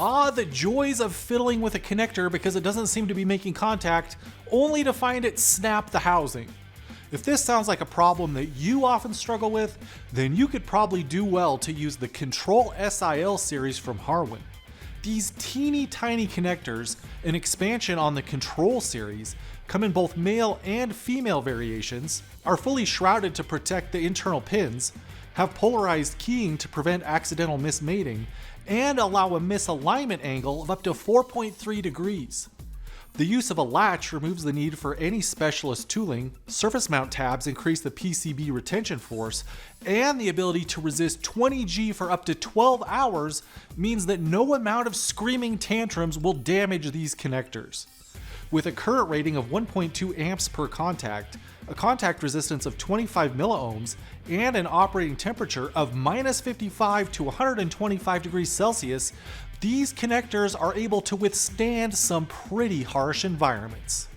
the joys of fiddling with a connector because it doesn't seem to be making contact, only to find it snap the housing. If this sounds like a problem that you often struggle with, then you could probably do well to use the Kontrol SIL series from Harwin. These teeny tiny connectors, an expansion on the Kontrol series, come in both male and female variations, are fully shrouded to protect the internal pins, have polarized keying to prevent accidental mismating, and allow a misalignment angle of up to 4.3 degrees. The use of a latch removes the need for any specialist tooling, surface mount tabs increase the PCB retention force, and the ability to resist 20G for up to 12 hours means that no amount of screaming tantrums will damage these connectors. With a current rating of 1.2 amps per contact, a contact resistance of 25 milliohms, and an operating temperature of minus 55 to 125 degrees Celsius, these connectors are able to withstand some pretty harsh environments.